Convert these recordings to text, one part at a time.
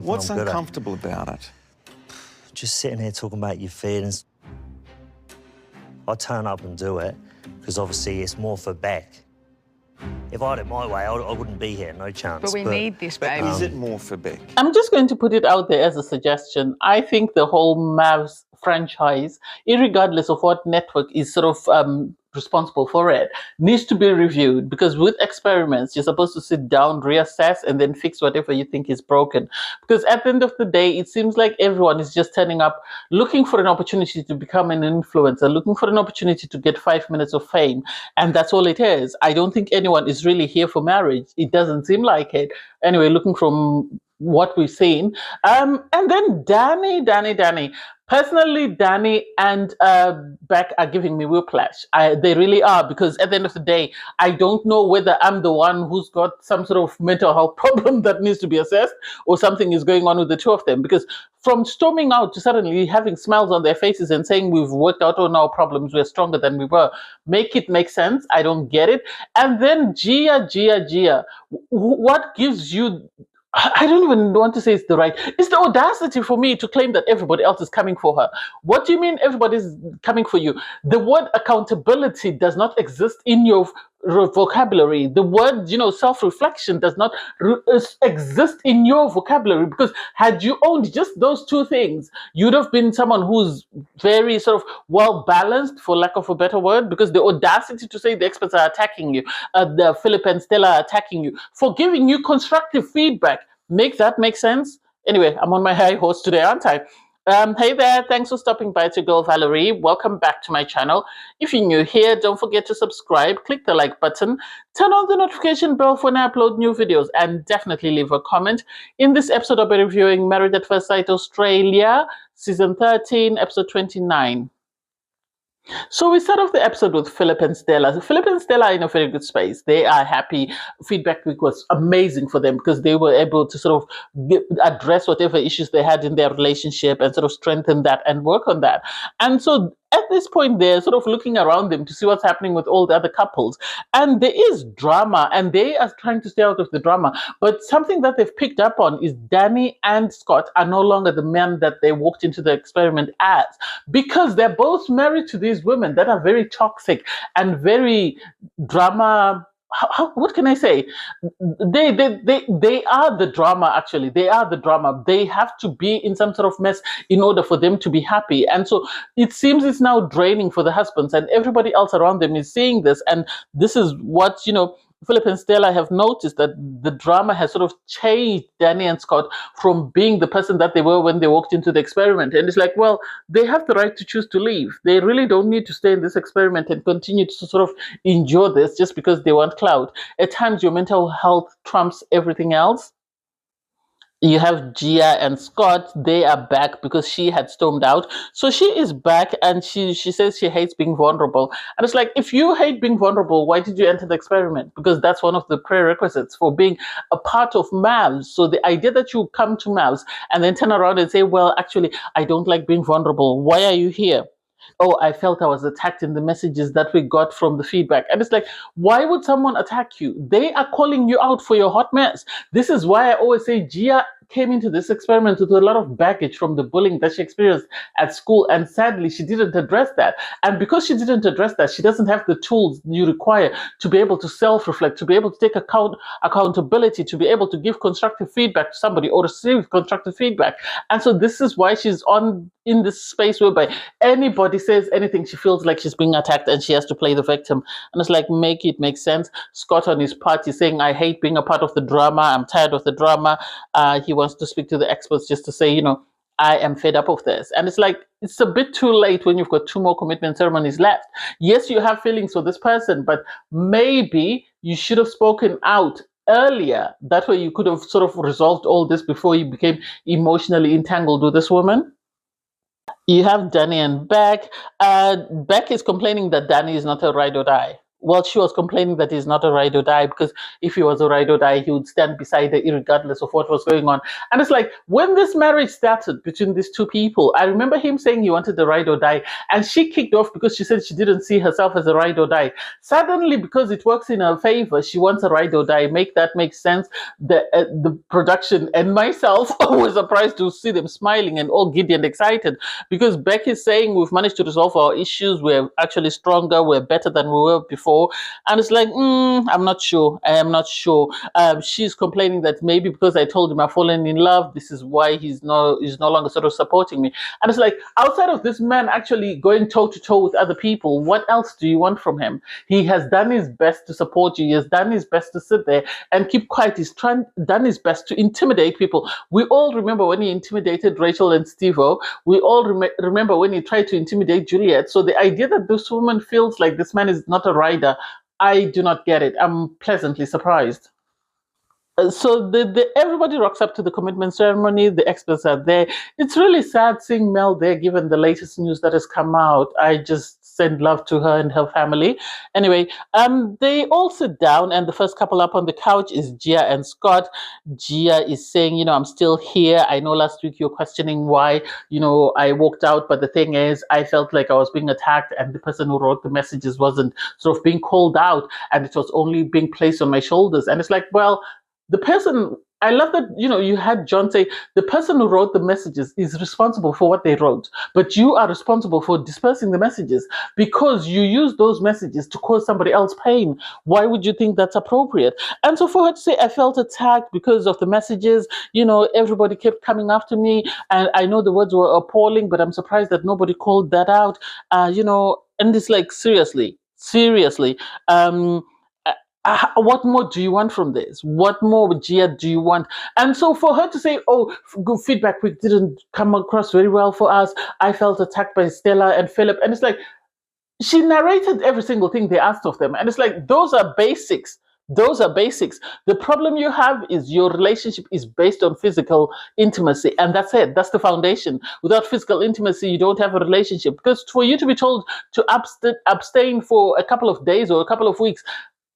What's uncomfortable about it? Just sitting here talking about your feelings. I turn up and do it because obviously it's more for Bec. If I had it my way, I wouldn't be here, no chance. But we need this, babe. Is it more for Bec? I'm just going to put it out there as a suggestion. I think the whole MAFS franchise, irregardless of what network is sort of responsible for it, needs to be reviewed, because with experiments, you're supposed to sit down, reassess, and then fix whatever you think is broken. Because at the end of the day, it seems like everyone is just turning up looking for an opportunity to become an influencer, looking for an opportunity to get 5 minutes of fame. And that's all it is. I don't think anyone is really here for marriage. It doesn't seem like it. Anyway, looking from what we've seen. And then Danny. Personally, Danny and Bec are giving me whiplash. They really are, because at the end of the day, I don't know whether I'm the one who's got some sort of mental health problem that needs to be assessed, or something is going on with the two of them. Because from storming out to suddenly having smiles on their faces and saying we've worked out all our problems, we're stronger than we were, make it make sense. I don't get it. And then Gia, what gives you, I don't even want to say it's the right, it's the audacity for me to claim that everybody else is coming for her. What do you mean everybody's coming for you? The word accountability does not exist in your vocabulary. The word, self-reflection does not exist in your vocabulary, because had you owned just those two things, you'd have been someone who's very sort of well-balanced, for lack of a better word, because the audacity to say the experts are attacking you, the Filip and Stella are attacking you, for giving you constructive feedback. Make that make sense? Anyway, I'm on my high horse today, aren't I? Hey there, thanks for stopping by. It's your girl Valerie. Welcome back to my channel. If you're new here, don't forget to subscribe, click the like button, turn on the notification bell for when I upload new videos, and definitely leave a comment. In this episode, I'll be reviewing Married at First Sight Australia, Season 13, Episode 29. So we start off the episode with Filip and Stella. So Filip and Stella are in a very good space. They are happy. Feedback week was amazing for them, because they were able to sort of address whatever issues they had in their relationship and sort of strengthen that and work on that. And so at this point, they're sort of looking around them to see what's happening with all the other couples. And there is drama, and they are trying to stay out of the drama. But something that they've picked up on is Danny and Scott are no longer the men that they walked into the experiment as, because they're both married to these women that are very toxic and very drama. What can I say? They are the drama, actually. They are the drama. They have to be in some sort of mess in order for them to be happy. And so it seems it's now draining for the husbands, and everybody else around them is seeing this. And this is what, Filip and Stella have noticed, that the drama has sort of changed Danny and Scott from being the person that they were when they walked into the experiment. And it's like, well, they have the right to choose to leave. They really don't need to stay in this experiment and continue to sort of endure this just because they want clout. At times, your mental health trumps everything else. You have Gia and Scott. They are back because she had stormed out. So she is back, and she says she hates being vulnerable. And it's like, if you hate being vulnerable, why did you enter the experiment? Because that's one of the prerequisites for being a part of MAFS. So the idea that you come to MAFS and then turn around and say, well, actually, I don't like being vulnerable. Why are you here? Oh, I felt I was attacked in the messages that we got from the feedback. And it's like, why would someone attack you? They are calling you out for your hot mess. This is why I always say Gia came into this experiment with a lot of baggage from the bullying that she experienced at school, and sadly she didn't address that. And because she didn't address that, she doesn't have the tools you require to be able to self-reflect, to be able to take accountability, to be able to give constructive feedback to somebody or receive constructive feedback. And so this is why she's in this space whereby anybody says anything, she feels like she's being attacked and she has to play the victim. And it's like, make it make sense. Scott on his part is saying, I hate being a part of the drama. I'm tired of the drama. He wants to speak to the experts just to say, I am fed up of this. And it's like, it's a bit too late when you've got 2 more commitment ceremonies left. Yes, you have feelings for this person, but maybe you should have spoken out earlier. That way you could have sort of resolved all this before you became emotionally entangled with this woman. You have Danny and Bec. Bec is complaining that Danny is not a ride or die. well, she was complaining that he's not a ride or die, because if he was a ride or die, he would stand beside her regardless of what was going on. And it's like, when this marriage started between these two people, I remember him saying he wanted a ride or die, and she kicked off because she said she didn't see herself as a ride or die. Suddenly, because it works in her favor, she wants a ride or die. Make that make sense? The production and myself were surprised to see them smiling and all giddy and excited, because Bec is saying we've managed to resolve our issues. We're actually stronger. We're better than we were before. And it's like, I'm not sure. I am not sure. She's complaining that maybe because I told him I've fallen in love, this is why he's no longer sort of supporting me. And it's like, outside of this man actually going toe to toe with other people, what else do you want from him? He has done his best to support you. He has done his best to sit there and keep quiet. He's done his best to intimidate people. We all remember when he intimidated Rachel and Steve-O. We all remember when he tried to intimidate Juliet. So the idea that this woman feels like this man is not a rider, I do not get it. I'm pleasantly surprised. So everybody rocks up to the commitment ceremony. The experts are there. It's really sad seeing Mel there, given the latest news that has come out. I just send love to her and her family. Anyway, they all sit down, and the first couple up on the couch is Gia and Scott. Gia is saying, I'm still here. I know last week you're questioning why, I walked out, but the thing is, I felt like I was being attacked, and the person who wrote the messages wasn't sort of being called out, and it was only being placed on my shoulders. And it's like, well, the person, I love that, you had John say, the person who wrote the messages is responsible for what they wrote, but you are responsible for dispersing the messages because you use those messages to cause somebody else pain. Why would you think that's appropriate? And so for her to say, I felt attacked because of the messages, everybody kept coming after me, and I know the words were appalling, but I'm surprised that nobody called that out, and it's like, seriously. What more do you want from this? What more, Gia, do you want? And so for her to say, good feedback week didn't come across very well for us. I felt attacked by Stella and Filip. And it's like, she narrated every single thing they asked of them. And it's like, those are basics. Those are basics. The problem you have is your relationship is based on physical intimacy. And that's it. That's the foundation. Without physical intimacy, you don't have a relationship. Because for you to be told to abstain for a couple of days or a couple of weeks,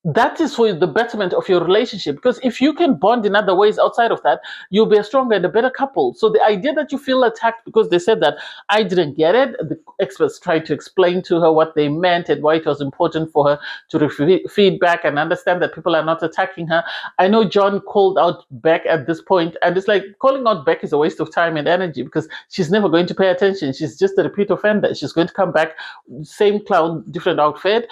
that is for the betterment of your relationship, because if you can bond in other ways outside of that, you'll be a stronger and a better couple. So the idea that you feel attacked because they said that, I didn't get it. The experts tried to explain to her what they meant and why it was important for her to receive feedback and understand that people are not attacking her. I know John called out Bec at this point, and it's like, calling out Bec is a waste of time and energy because she's never going to pay attention. She's just a repeat offender. She's going to come back, same clown, different outfit.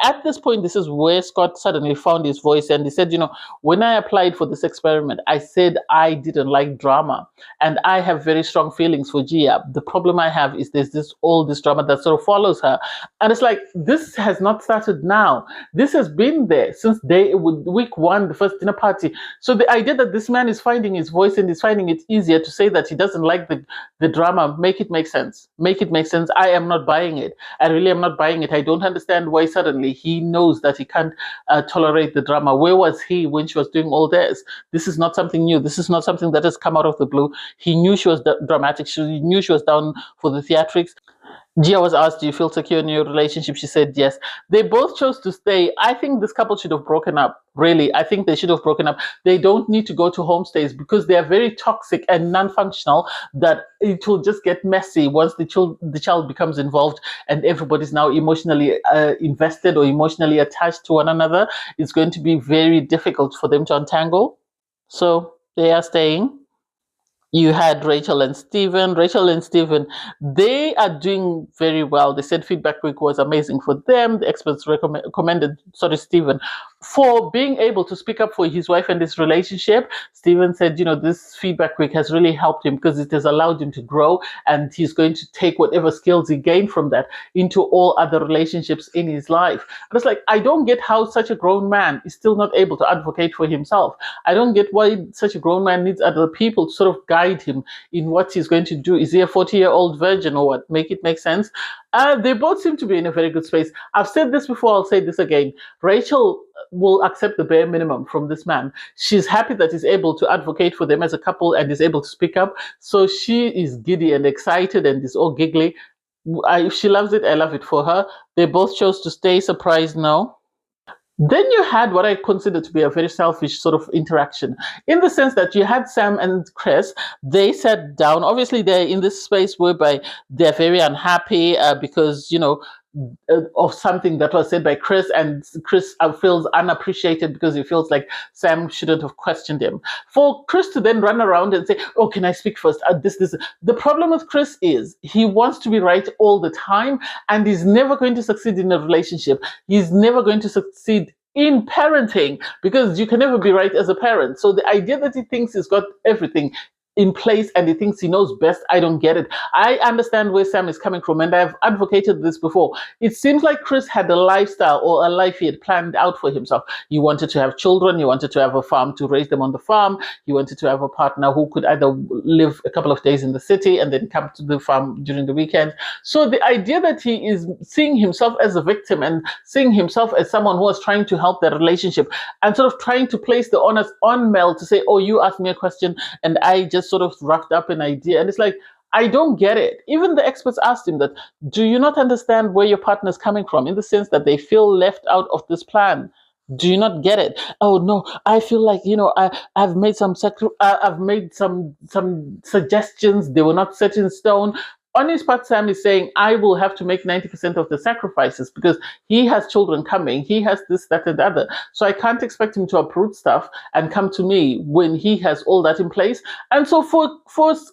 At this point, this is where Scott suddenly found his voice, and he said, when I applied for this experiment, I said I didn't like drama, and I have very strong feelings for Gia. The problem I have is there's all this drama that sort of follows her. And it's like, this has not started now. This has been there since week one, the first dinner party. So the idea that this man is finding his voice and is finding it easier to say that he doesn't like the drama, make it make sense. Make it make sense. I am not buying it. I really am not buying it. I don't understand why suddenly he knows that he can't tolerate the drama. Where was he when she was doing all this? This is not something new. This is not something that has come out of the blue. He knew she was dramatic. She knew she was down for the theatrics. Gia was asked, do you feel secure in your relationship? She said yes. They both chose to stay. I think this couple should have broken up. Really, I think they should have broken up. They don't need to go to homestays because they are very toxic and non-functional, that it will just get messy once the child becomes involved and everybody's now emotionally invested or emotionally attached to one another. It's going to be very difficult for them to untangle. So they are staying. You had Rachel and Steven. Rachel and Steven, they are doing very well. They said feedback week was amazing for them. The experts commended Steven for being able to speak up for his wife and his relationship. Steven said, this feedback week has really helped him because it has allowed him to grow, and he's going to take whatever skills he gained from that into all other relationships in his life. And it's like, I don't get how such a grown man is still not able to advocate for himself. I don't get why such a grown man needs other people to sort of guide him in what he's going to do. Is he a 40-year-old virgin or what? Make it make sense. They both seem to be in a very good space. I've said this before, I'll say this again. Rachel will accept the bare minimum from this man. She's happy that he's able to advocate for them as a couple and is able to speak up. So she is giddy and excited and is all giggly. If she loves it, I love it for her. They both chose to stay. Surprised, no. Then you had what I consider to be a very selfish sort of interaction, in the sense that you had Sam and Chris. They sat down. Obviously, they're in this space whereby they're very unhappy because, of something that was said by Chris, and Chris feels unappreciated because he feels like Sam shouldn't have questioned him. For Chris to then run around and say, "Oh, can I speak first?" This. The problem with Chris is he wants to be right all the time, and he's never going to succeed in a relationship. He's never going to succeed in parenting because you can never be right as a parent. So the idea that he thinks he's got everything in place and he thinks he knows best, I don't get it. I understand where Sam is coming from, and I've advocated this before. It seems like Chris had a lifestyle or a life he had planned out for himself. He wanted to have children, he wanted to have a farm to raise them on the farm, he wanted to have a partner who could either live a couple of days in the city and then come to the farm during the weekend. So the idea that he is seeing himself as a victim and seeing himself as someone who was trying to help their relationship and sort of trying to place the onus on Mel to say, "Oh, you asked me a question and I just sort of roughed up an idea." And it's like, I don't get it. Even the experts asked him that, do you not understand where your partner is coming from, in the sense that they feel left out of this plan? Do you not get it? "Oh no, I feel like, I've made I've made some suggestions. They were not set in stone." On his part, Sam is saying, "I will have to make 90% of the sacrifices because he has children coming. He has this, that, and the other. So I can't expect him to uproot stuff and come to me when he has all that in place." And so for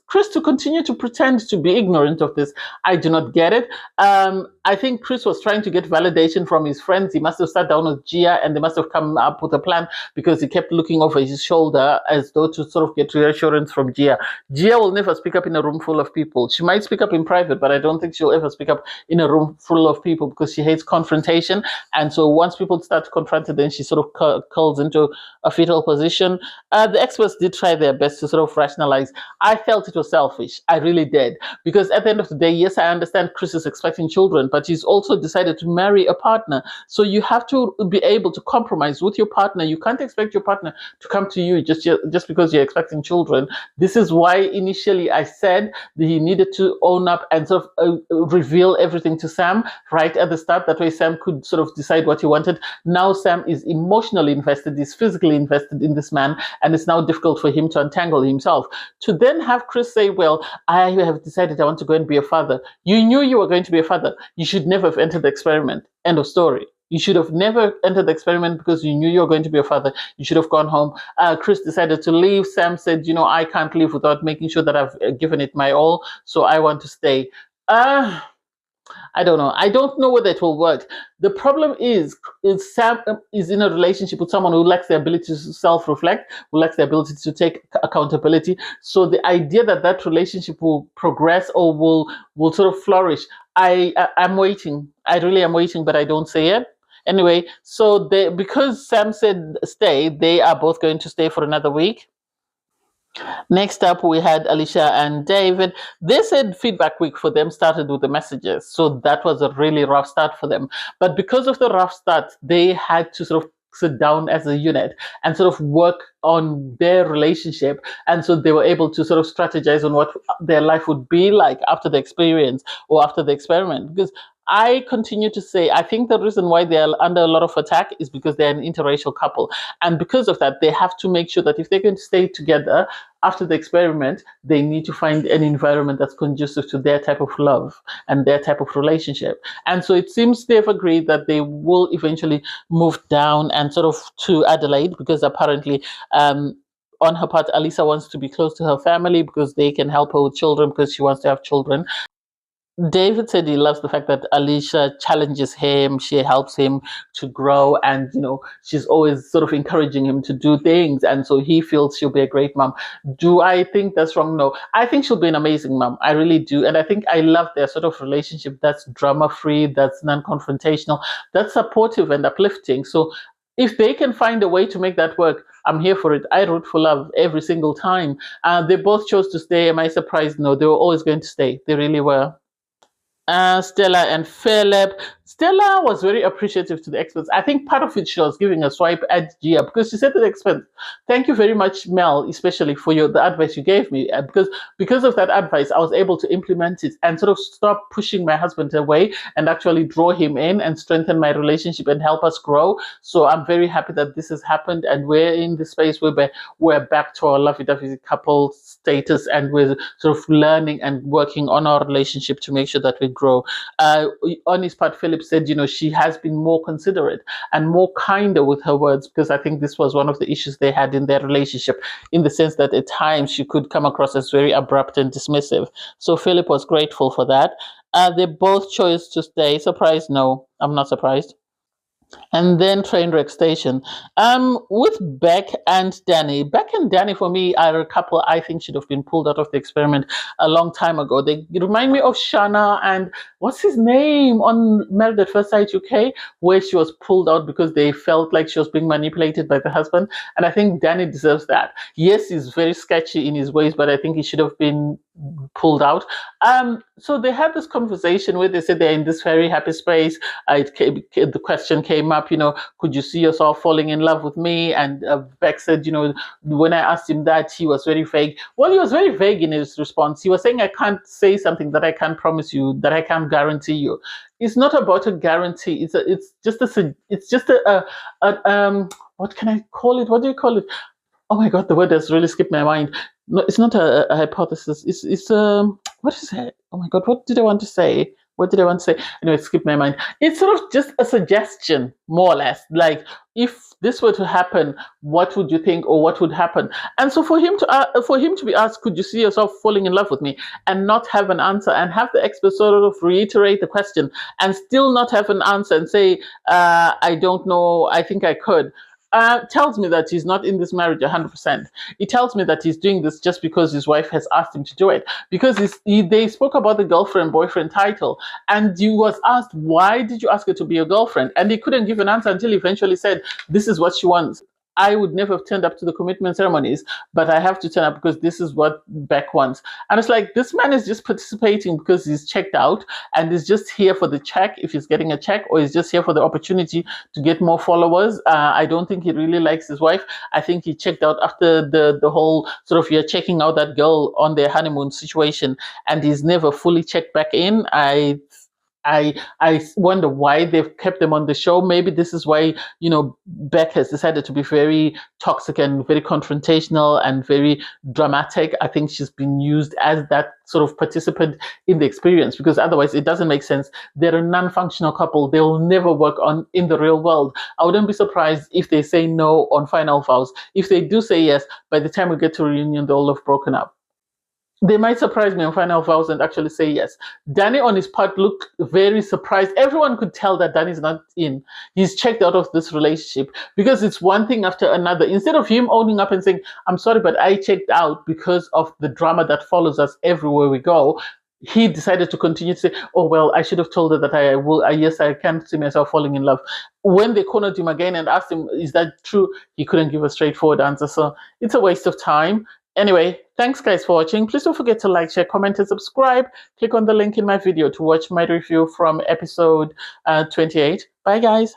Chris to continue to pretend to be ignorant of this, I do not get it. I think Chris was trying to get validation from his friends. He must have sat down with Gia and they must have come up with a plan, because he kept looking over his shoulder as though to sort of get reassurance from Gia. Gia will never speak up in a room full of people. She might speak up in private, but I don't think she'll ever speak up in a room full of people because she hates confrontation. And so once people start to confront her, then she sort of curls into a fetal position. The experts did try their best to sort of rationalize. I felt it was selfish. I really did. Because at the end of the day, yes, I understand Chris is expecting children, but he's also decided to marry a partner. So you have to be able to compromise with your partner. You can't expect your partner to come to you just because you're expecting children. This is why initially I said that he needed to own up and sort of reveal everything to Sam right at the start. That way Sam could sort of decide what he wanted. Now Sam is emotionally invested, is physically invested in this man, and it's now difficult for him to untangle himself. To then have Chris say, "Well, I have decided I want to go and be a father." You knew you were going to be a father. You should never have entered the experiment. End of story. You should have never entered the experiment because you knew you were going to be a father. You should have gone home. Chris decided to leave. Sam said, "I can't leave without making sure that I've given it my all, so I want to stay." I don't know. I don't know whether it will work. The problem is Sam is in a relationship with someone who lacks the ability to self-reflect, who lacks the ability to take accountability. So the idea that that relationship will progress or will sort of flourish, I'm waiting. I really am waiting, but I don't see it. Anyway, so because Sam said stay, they are both going to stay for another week. Next up, we had Alicia and David. They said feedback week for them started with the messages. So that was a really rough start for them. But because of the rough start, they had to sort of sit down as a unit and sort of work on their relationship. And so they were able to sort of strategize on what their life would be like after the experience or after the experiment. Because I continue to say, I think the reason why they're under a lot of attack is because they're an interracial couple. And because of that, they have to make sure that if they're going to stay together after the experiment, they need to find an environment that's conducive to their type of love and their type of relationship. And so it seems they've agreed that they will eventually move down and sort of to Adelaide, because apparently on her part, Alisa wants to be close to her family because they can help her with children because she wants to have children. David said he loves the fact that Alicia challenges him, she helps him to grow, and she's always sort of encouraging him to do things, and so he feels she'll be a great mom. Do I think that's wrong? No. I think she'll be an amazing mom. I really do. And I think I love their sort of relationship that's drama-free, that's non-confrontational, that's supportive and uplifting. So if they can find a way to make that work, I'm here for it. I root for love every single time. They both chose to stay. Am I surprised? No, they were always going to stay. They really were. Stella and Philip. Stella was very appreciative to the experts. I think part of it she was giving a swipe at Gia because she said to the experts, "Thank you very much, Mel, especially for the advice you gave me. Because of that advice, I was able to implement it and sort of stop pushing my husband away and actually draw him in and strengthen my relationship and help us grow. So I'm very happy that this has happened and we're in the space where we're back to our lovey-dovey couple status and we're sort of learning and working on our relationship to make sure that we grow." On his part, Philip said, she has been more considerate and more kinder with her words, because I think this was one of the issues they had in their relationship, in the sense that at times she could come across as very abrupt and dismissive. So Philip was grateful for that. They both chose to stay. Surprised? No, I'm not surprised. And then Trainwreck Station. With Bec and Danny. Bec and Danny, for me, are a couple I think should have been pulled out of the experiment a long time ago. They remind me of Shanna and what's his name on Married at First Sight UK, where she was pulled out because they felt like she was being manipulated by the husband. And I think Danny deserves that. Yes, he's very sketchy in his ways, but I think he should have been pulled out. So they had this conversation where they said they're in this very happy space. The question came up, could you see yourself falling in love with me? And Bec said, when I asked him that, he was very vague. Well, he was very vague in his response. He was saying, I can't say something that I can't promise you, that I can't guarantee you. It's not about a guarantee. It's just a what can I call it? What do you call it? Oh my God, the word has really skipped my mind. No, it's not a hypothesis. It's what is it? Oh my God, what did I want to say? What did I want to say? Anyway, it skipped my mind. It's sort of just a suggestion, more or less. Like, if this were to happen, what would you think, or what would happen? And so for him to be asked, could you see yourself falling in love with me, and not have an answer, and have the expert sort of reiterate the question, and still not have an answer, and say, I don't know, I think I could. Tells me that he's not in this marriage 100%. It tells me that he's doing this just because his wife has asked him to do it. Because they spoke about the girlfriend-boyfriend title, and he was asked, why did you ask her to be your girlfriend? And he couldn't give an answer until he eventually said, this is what she wants. I would never have turned up to the commitment ceremonies, but I have to turn up because this is what Bec wants. And it's like, this man is just participating because he's checked out and is just here for the check, if he's getting a check, or he's just here for the opportunity to get more followers. I don't think he really likes his wife. I think he checked out after the whole sort of, you're checking out that girl on their honeymoon situation, and he's never fully checked back in. I wonder why they've kept them on the show. Maybe this is why, Bec has decided to be very toxic and very confrontational and very dramatic. I think she's been used as that sort of participant in the experience, because otherwise it doesn't make sense. They're a non-functional couple. They will never work in the real world. I wouldn't be surprised if they say no on final vows. If they do say yes, by the time we get to reunion, they'll have broken up. They might surprise me on final vows and actually say yes. Danny, on his part, looked very surprised. Everyone could tell that Danny's not in. He's checked out of this relationship, because it's one thing after another. Instead of him owning up and saying, I'm sorry, but I checked out because of the drama that follows us everywhere we go, he decided to continue to say, oh, well, I should have told her that yes, I can see myself falling in love. When they cornered him again and asked him, is that true? He couldn't give a straightforward answer. So it's a waste of time. Anyway, thanks guys for watching. Please don't forget to like, share, comment, and subscribe. Click on the link in my video to watch my review from episode 28. Bye guys.